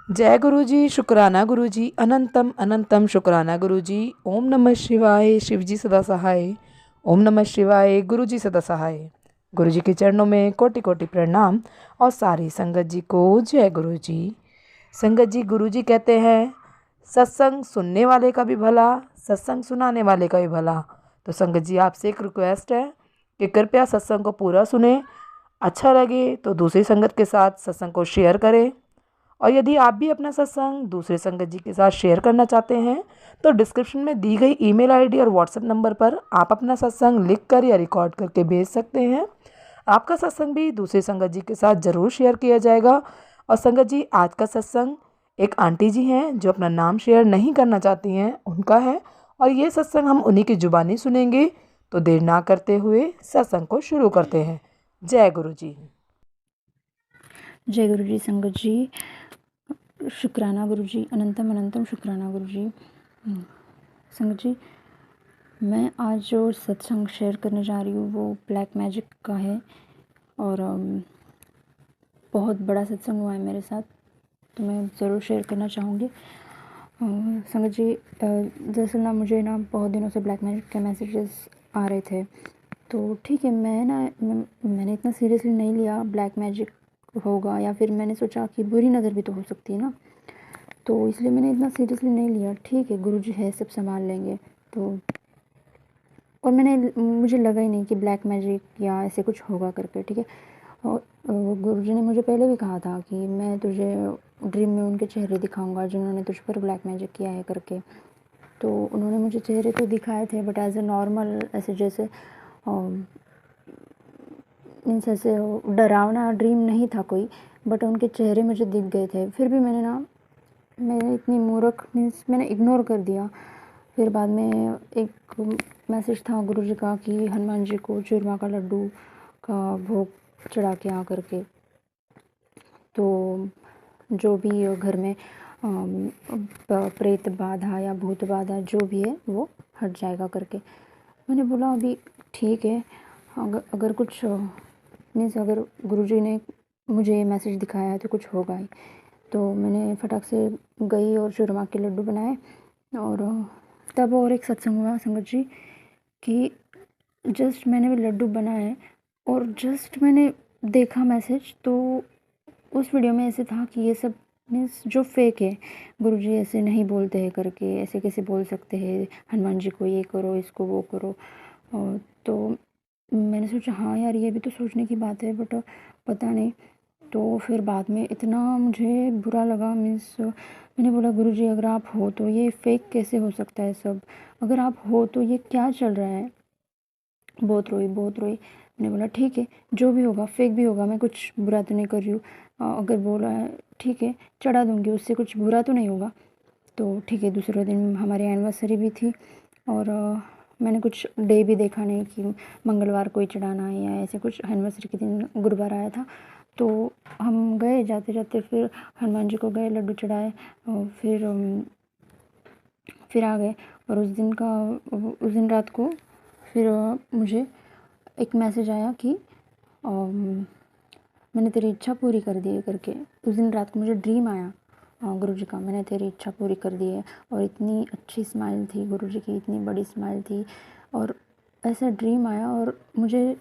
जय गुरु जी, शुक्राना गुरु जी, अनंतम अनंतम शुक्राना गुरु जी। ओम नमः शिवाय, शिव जी सदा सहाय। ओम नमः शिवाय, गुरु जी सदा सहाय। गुरु जी के चरणों में कोटि कोटि प्रणाम और सारी संगत जी को जय गुरु जी। संगत जी, गुरु जी कहते हैं सत्संग सुनने वाले का भी भला, सत्संग सुनाने वाले का भी भला। तो संगत जी, आपसे एक रिक्वेस्ट है कि कृपया सत्संग को पूरा सुने। अच्छा लगे तो दूसरी संगत के साथ सत्संग को शेयर करें। और यदि आप भी अपना सत्संग दूसरे संगत जी के साथ शेयर करना चाहते हैं तो डिस्क्रिप्शन में दी गई ईमेल आईडी और व्हाट्सएप नंबर पर आप अपना सत्संग लिख कर या रिकॉर्ड करके भेज सकते हैं। आपका सत्संग भी दूसरे संगत जी के साथ ज़रूर शेयर किया जाएगा। और संगत जी, आज का सत्संग एक आंटी जी हैं जो अपना नाम शेयर नहीं करना चाहती हैं, उनका है। और ये सत्संग हम उन्हीं की जुबानी सुनेंगे। तो देर ना करते हुए सत्संग को शुरू करते हैं। जय गुरु जी। जय गुरु जी। संगत जी, शुक्राना गुरु जी, अनंतम अनंतम शुक्राना गुरु जी। संगत जी, मैं आज जो सत्संग शेयर करने जा रही हूँ वो ब्लैक मैजिक का है और बहुत बड़ा सत्संग हुआ है मेरे साथ, तो मैं ज़रूर शेयर करना चाहूँगी। संगत जी, दरअसल ना मुझे ना बहुत दिनों से ब्लैक मैजिक के मैसेजेस आ रहे थे। तो ठीक है, मैंने इतना सीरियसली नहीं लिया ब्लैक मैजिक होगा, या फिर मैंने सोचा कि बुरी नज़र भी तो हो सकती है ना, तो इसलिए मैंने इतना सीरियसली नहीं लिया। ठीक है, गुरुजी है, सब संभाल लेंगे। तो और मुझे लगा ही नहीं कि ब्लैक मैजिक या ऐसे कुछ होगा करके। ठीक है, और गुरुजी ने मुझे पहले भी कहा था कि मैं तुझे ड्रीम में उनके चेहरे दिखाऊंगा जिन्होंने तुझ पर ब्लैक मैजिक किया है करके। तो उन्होंने मुझे चेहरे तो दिखाए थे, बट एज ए नॉर्मल, ऐसे जैसे मीन्स ऐसे डरावना ड्रीम नहीं था कोई, बट उनके चेहरे मुझे दिख गए थे। फिर भी मैंने इतनी मूर्ख, मीन्स मैंने इग्नोर कर दिया। फिर बाद में एक मैसेज था गुरुजी का कि हनुमान जी को चूरमा का लड्डू का भोग चढ़ा के आ करके, तो जो भी घर में प्रेत बाधा या भूत बाधा जो भी है वो हट जाएगा करके। मैंने बोला अभी ठीक है, अगर कुछ मीन्स अगर गुरुजी ने मुझे मैसेज दिखाया है तो कुछ होगा ही। तो मैंने फटाक से गई और चूरमा के लड्डू बनाए। और तब और एक सत्संग हुआ संगत जी कि जस्ट मैंने वो लड्डू बनाए और जस्ट मैंने देखा मैसेज, तो उस वीडियो में ऐसे था कि ये सब मीन्स जो फेक है, गुरुजी ऐसे नहीं बोलते हैं करके, ऐसे कैसे बोल सकते हैं हनुमान जी को ये करो, इसको वो करो। और तो मैंने सोचा हाँ यार, ये भी तो सोचने की बात है, बट पता नहीं। तो फिर बाद में इतना मुझे बुरा लगा, मीन्स मैंने बोला गुरुजी अगर आप हो तो ये फेक कैसे हो सकता है सब, अगर आप हो तो ये क्या चल रहा है। बहुत रोई बहुत रोई। मैंने बोला ठीक है, जो भी होगा फेक भी होगा, मैं कुछ बुरा तो नहीं कर रही हूँ। अगर बोला है ठीक है, चढ़ा दूँगी, उससे कुछ बुरा तो नहीं होगा। तो ठीक है, दूसरे दिन हमारी एनिवर्सरी भी थी और मैंने कुछ डे भी देखा नहीं कि मंगलवार को ही चढ़ाना है या ऐसे कुछ। एनिवर्सरी के दिन गुरुवार आया था, तो हम गए, जाते जाते फिर हनुमान जी को गए, लड्डू चढ़ाए और फिर आ गए। और उस दिन रात को फिर मुझे एक मैसेज आया कि मैंने तेरी इच्छा पूरी कर दी है करके। उस दिन रात को मुझे ड्रीम आया गुरुजी का, मैंने तेरी इच्छा पूरी कर दी है। और इतनी अच्छी स्माइल थी गुरुजी की, इतनी बड़ी स्माइल थी। और ऐसा ड्रीम आया और मुझे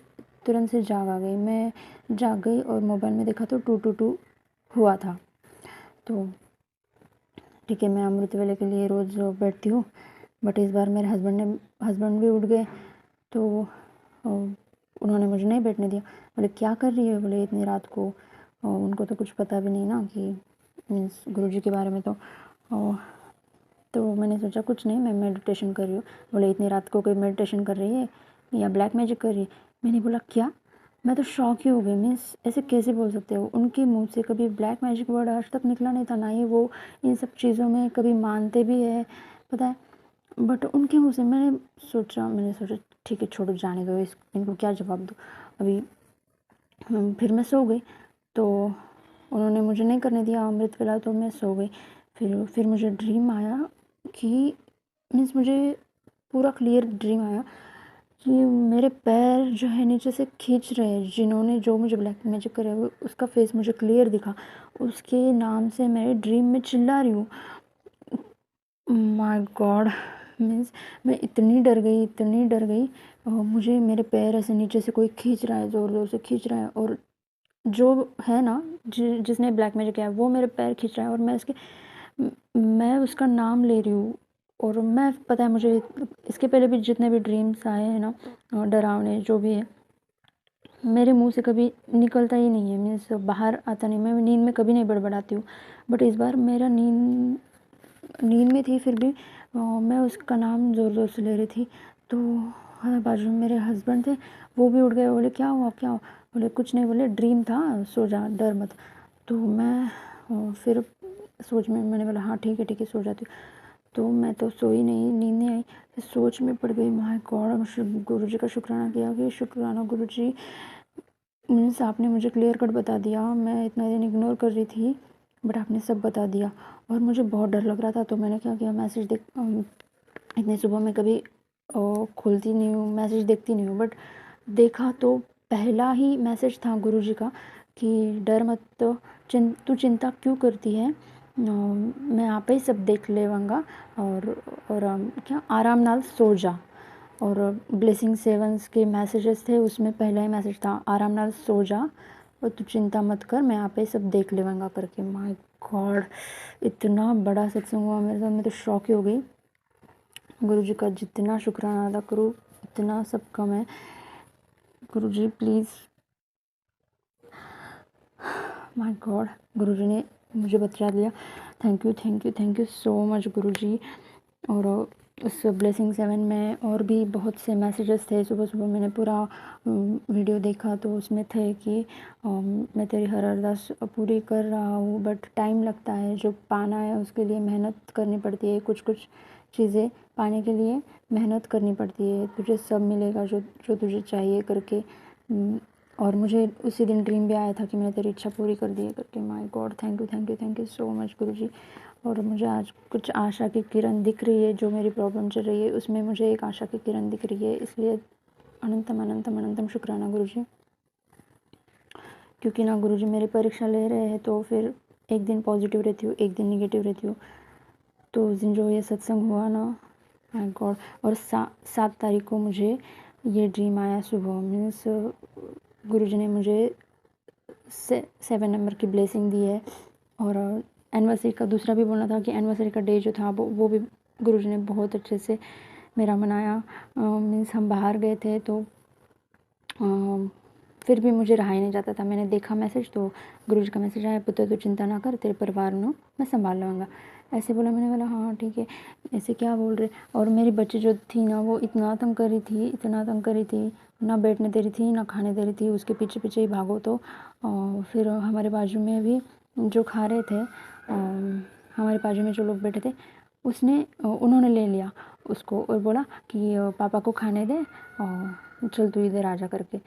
तुरंत से जाग आ गई। मैं जाग गई और मोबाइल में देखा तो 222 हुआ था। तो ठीक है, मैं अमृत वेले के लिए रोज़ बैठती हूँ, बट इस बार मेरे हस्बैंड भी उठ गए, तो उन्होंने मुझे नहीं बैठने दिया। बोले क्या कर रही है, बोले इतनी रात को। उनको तो कुछ पता भी नहीं ना कि मीन्स गुरुजी के बारे में। तो मैंने सोचा कुछ नहीं, मैं मेडिटेशन कर रही हूँ। बोले इतनी रात को कोई मेडिटेशन कर रही है या ब्लैक मैजिक कर रही है। मैंने बोला क्या, मैं तो शॉक ही हो गई, मीन्स ऐसे कैसे बोल सकते हो। उनके मुंह से कभी ब्लैक मैजिक वर्ड आज तक निकला नहीं था, ना ही वो इन सब चीज़ों में कभी मानते भी है, पता है। बट उनके मुँह से मैंने सोचा ठीक है, छोड़ो, जाने दो, इनको क्या जवाब दूँ अभी। फिर मैं सो गई। तो उन्होंने मुझे नहीं करने दिया अमृत वेला, तो मैं सो गई। फिर मुझे ड्रीम आया कि मीन्स मुझे पूरा क्लियर ड्रीम आया कि मेरे पैर जो है नीचे से खींच रहे हैं, जिन्होंने जो मुझे ब्लैक मैजिक करे वो उसका फेस मुझे क्लियर दिखा, उसके नाम से मेरे ड्रीम में चिल्ला रही हूँ। माय गॉड, मीन्स मैं इतनी डर गई, इतनी डर गई। मुझे मेरे पैर ऐसे नीचे से कोई खींच रहा है, ज़ोर ज़ोर से खींच रहा है, और जो है ना जिसने ब्लैक मैजिक किया है वो मेरे पैर खींच रहा है, और मैं उसका नाम ले रही हूँ। और मैं, पता है मुझे, इसके पहले भी जितने भी ड्रीम्स आए हैं ना, डरावने जो भी है, मेरे मुंह से कभी निकलता ही नहीं है, मीन्स बाहर आता नहीं। मैं नींद में कभी नहीं बड़बड़ाती हूँ, बट इस बार मेरा नींद में थी, फिर भी मैं उसका नाम ज़ोर ज़ोर से ले रही थी। तो बाजू में मेरे हस्बैंड थे, वो भी उठ गए, बोले क्या हुआ क्या हुआ? बोले कुछ नहीं, बोले ड्रीम था, सो जा, डर मत। तो मैं फिर सोच में मैंने बोला हाँ ठीक है सो जाती हूँ। तो मैं तो सोई नहीं, नींद नहीं आई, फिर सोच में पड़ गई। माय गॉड, गुरु जी का शुक्राना किया कि शुक्राना गुरु जी, मीन्स आपने मुझे क्लियर कट बता दिया। मैं इतना दिन इग्नोर कर रही थी, बट आपने सब बता दिया। और मुझे बहुत डर लग रहा था, तो मैंने क्या किया, मैसेज इतने सुबह में कभी खोलती नहीं हूँ, मैसेज देखती नहीं हूँ, बट देखा तो पहला ही मैसेज था गुरु जी का कि डर मत, तो तू चिंता क्यों करती है, मैं आप ही सब देख लेवांगा, और क्या, आराम नाल सो जा। और ब्लेसिंग सेवंस के मैसेजेस थे, उसमें पहला ही मैसेज था आराम नाल सो जा और तू चिंता मत कर, मैं आप ही सब देख लेवांगा करके। माय गॉड, इतना बड़ा सत्संग हुआ मेरे साथ, मैं तो शॉक ही हो गई। गुरु जी का जितना शुक्राना अदा करूँ इतना सब कम है। गुरु जी प्लीज़, माय गॉड, गुरु जी ने मुझे बता दिया। थैंक यू सो मच गुरु जी। और उस ब्लेसिंग 7 में और भी बहुत से मैसेजेस थे। सुबह सुबह मैंने पूरा वीडियो देखा, तो उसमें थे कि मैं तेरी हर अरदास पूरी कर रहा हूँ, बट टाइम लगता है, जो पाना है उसके लिए मेहनत करनी पड़ती है, कुछ कुछ चीज़ें पाने के लिए मेहनत करनी पड़ती है, तुझे सब मिलेगा जो जो तुझे चाहिए करके। और मुझे उसी दिन ड्रीम भी आया था कि मैंने तेरी इच्छा पूरी कर दी है करके। My god, thank you so much गुरु जी। और मुझे आज कुछ आशा की किरण दिख रही है, जो मेरी प्रॉब्लम चल रही है उसमें मुझे एक आशा की किरण दिख रही है, इसलिए अनंतम अनंतम अनंतम शुक्राना गुरु जी। क्योंकि ना गुरु जी मेरी परीक्षा ले रहे हैं, तो फिर एक दिन पॉजिटिव रहती हूँ, एक दिन निगेटिव रहती हूँ। तो उस दिन जो ये सत्संग हुआ ना, माय गॉड, और 7 तारीख को मुझे ये ड्रीम आया सुबह, मीन्स गुरु जी ने मुझे 7 नंबर की ब्लेसिंग दी है। और एनिवर्सरी का दूसरा भी बोलना था कि एनिवर्सरी का डे जो था वो भी गुरु जी ने बहुत अच्छे से मेरा मनाया। मीन्स हम बाहर गए थे, तो फिर भी मुझे रहा ही नहीं जाता था। मैंने देखा मैसेज, तो गुरु जी का मैसेज आया, पुत्र तो चिंता ना कर, तेरे परिवार नो मैं संभाल लूँगा, ऐसे बोला। मैंने बोला हाँ ठीक है, ऐसे क्या बोल रहे। और मेरी बच्ची जो थी ना, वो इतना तंग कर रही थी, इतना तंग कर रही थी, ना बैठने दे रही थी ना खाने दे रही थी, उसके पीछे पीछे ही भागो। तो फिर हमारे बाजू में भी जो खा रहे थे, हमारे बाजू में जो लोग बैठे थे, उन्होंने ले लिया उसको और बोला कि पापा को खाने दे, चल तू इधर आ जा करके।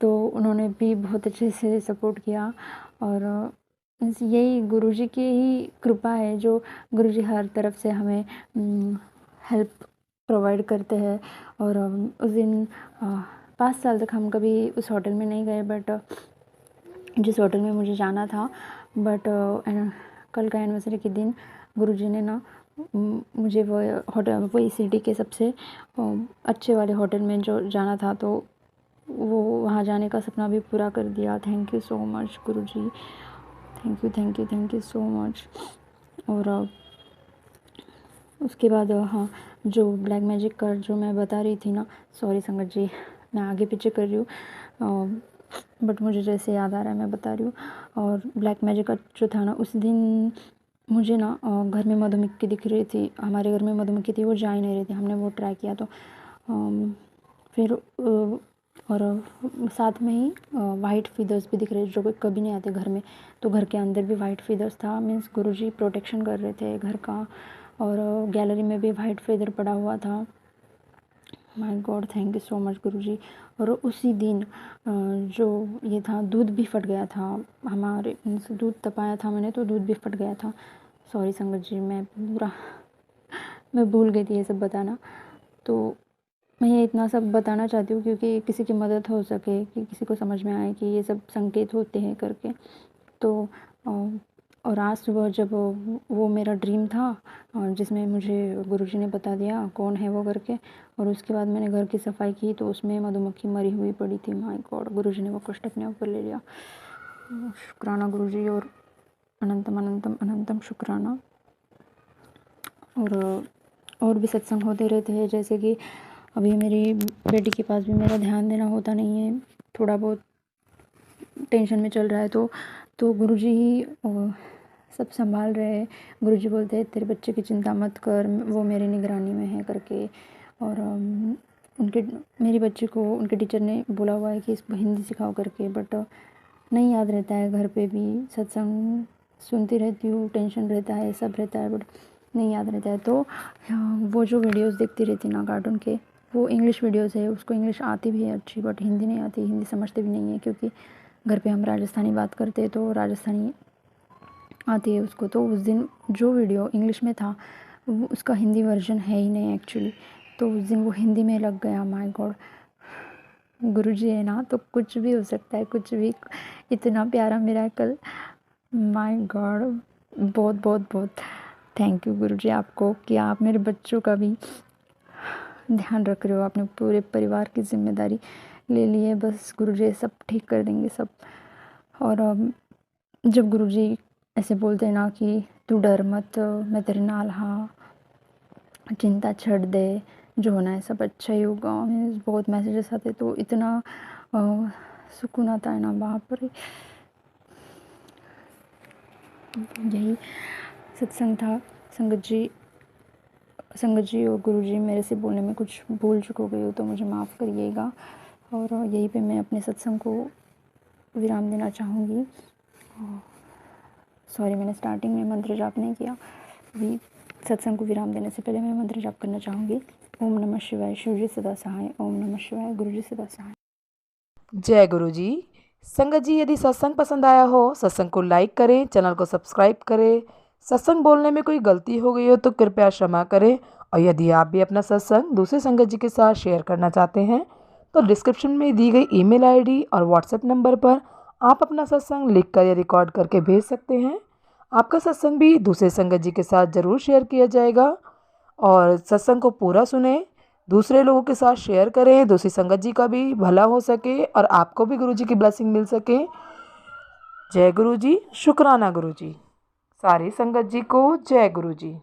तो उन्होंने भी बहुत अच्छे से सपोर्ट किया। और यही गुरुजी की ही कृपा है, जो गुरुजी हर तरफ से हमें हेल्प प्रोवाइड करते हैं। और उस दिन 5 साल तक हम कभी उस होटल में नहीं गए, बट जिस होटल में मुझे जाना था, बट कल का एनिवर्सरी के दिन गुरुजी ने ना मुझे वो होटल, वही सिटी के सबसे अच्छे वाले होटल में जो जाना था, तो वो वहाँ जाने का सपना भी पूरा कर दिया। Thank you so much Guruji, thank you so much. और उसके बाद हाँ, जो ब्लैक मैजिक का जो मैं बता रही थी ना, सॉरी संगत जी मैं आगे पीछे कर रही हूँ, बट मुझे जैसे याद आ रहा है मैं बता रही हूँ। और ब्लैक मैजिक का जो था ना, उस दिन मुझे ना घर में मधुमक्खी दिख रही थी, हमारे घर में मधुमक्खी थी, वो जा ही नहीं रही थी। हमने वो ट्राई किया, तो फिर और साथ में ही वाइट फीदर्स भी दिख रहे, जो कभी नहीं आते घर में, तो घर के अंदर भी वाइट फीदर्स था। मीन्स गुरुजी प्रोटेक्शन कर रहे थे घर का। और गैलरी में भी वाइट फीदर पड़ा हुआ था। My god, thank you so much Guruji. और उसी दिन जो ये था, दूध भी फट गया था हमारे, दूध तपाया था मैंने, तो दूध भी फट गया था। सॉरी संगत जी, मैं भूल गई थी ये सब बताना। तो मैं ये इतना सब बताना चाहती हूँ क्योंकि किसी की मदद हो सके, कि किसी को समझ में आए कि ये सब संकेत होते हैं करके। तो और आज सुबह जब वो मेरा ड्रीम था जिसमें मुझे गुरुजी ने बता दिया कौन है वो करके, और उसके बाद मैंने घर की सफाई की तो उसमें मधुमक्खी मरी हुई पड़ी थी। माय गॉड, गुरुजी ने वो कष्ट अपने ऊपर ले लिया। शुक्राना गुरुजी, और अनंतम अनंतम अनंतम शुक्राना। और भी सत्संग होते रहते हैं, जैसे कि अभी मेरी बेटी के पास भी मेरा ध्यान देना होता नहीं है, थोड़ा बहुत टेंशन में चल रहा है तो गुरुजी ही सब संभाल रहे हैं। गुरुजी बोलते हैं तेरे बच्चे की चिंता मत कर, वो मेरी निगरानी में है करके। और उनके मेरी बच्ची को उनके टीचर ने बोला हुआ है कि इसको हिंदी सिखाओ करके, बट नहीं याद रहता है। घर पे भी सत्संग सुनती रहती हूँ, टेंशन रहता है, सब रहता है, बट नहीं याद रहता है। तो वो जो वीडियोस देखती रहती ना कार्टून के, वो इंग्लिश वीडियोस है, उसको इंग्लिश आती भी है अच्छी, बट हिंदी नहीं आती, हिंदी समझते भी नहीं है, क्योंकि घर पे हम राजस्थानी बात करते हैं तो राजस्थानी आती है उसको। तो उस दिन जो वीडियो इंग्लिश में था वो उसका हिंदी वर्जन है ही नहीं एक्चुअली, तो उस दिन वो हिंदी में लग गया। माय गॉड, गुरुजी है ना तो कुछ भी हो सकता है, कुछ भी। इतना प्यारा मिरेकल, माय गॉड, बहुत बहुत बहुत थैंक यू गुरुजी आपको कि आप मेरे बच्चों का भी ध्यान रख रहे हो। आपने पूरे परिवार की जिम्मेदारी ले ली है, बस गुरुजी सब ठीक कर देंगे सब। और जब गुरुजी ऐसे बोलते हैं ना कि तू डर मत, मैं तेरे नाल हाँ, चिंता छੱਡ दे, जो होना है सब अच्छा ही होगा, मीन्स बहुत मैसेजेस आते तो इतना सुकून आता है ना, बाप रे। यही सत्संग था। संगत जी और गुरुजी मेरे से बोलने में कुछ भूल चुक हो गई हो तो मुझे माफ़ करिएगा। और यहीं पे मैं अपने सत्संग को विराम देना चाहूँगी। सॉरी, मैंने स्टार्टिंग में मंत्र जाप नहीं किया। अभी सत्संग को विराम देने से पहले मैं मंत्र जाप करना चाहूँगी। ओम नमः शिवाय, शिवजी सदा सहाय। ओम नमः शिवाय, गुरुजी सदा सहाय। जय गुरु जी। संगत जी, यदि सत्संग पसंद आया हो, सत्संग को लाइक करें, चैनल को सब्सक्राइब करें। सत्संग बोलने में कोई गलती हो गई हो तो कृपया क्षमा करें। और यदि आप भी अपना सत्संग दूसरे संगत जी के साथ शेयर करना चाहते हैं तो डिस्क्रिप्शन में दी गई ईमेल आईडी और व्हाट्सएप नंबर पर आप अपना सत्संग लिखकर या रिकॉर्ड करके भेज सकते हैं। आपका सत्संग भी दूसरे संगत जी के साथ ज़रूर शेयर किया जाएगा। और सत्संग को पूरा सुने, दूसरे लोगों के साथ शेयर करें, दूसरी संगत जी का भी भला हो सके और आपको भी गुरु जी की ब्लेसिंग मिल सके। जय गुरु जी। शुक्राना गुरु जी। सारी संगत जी को जय गुरु जी।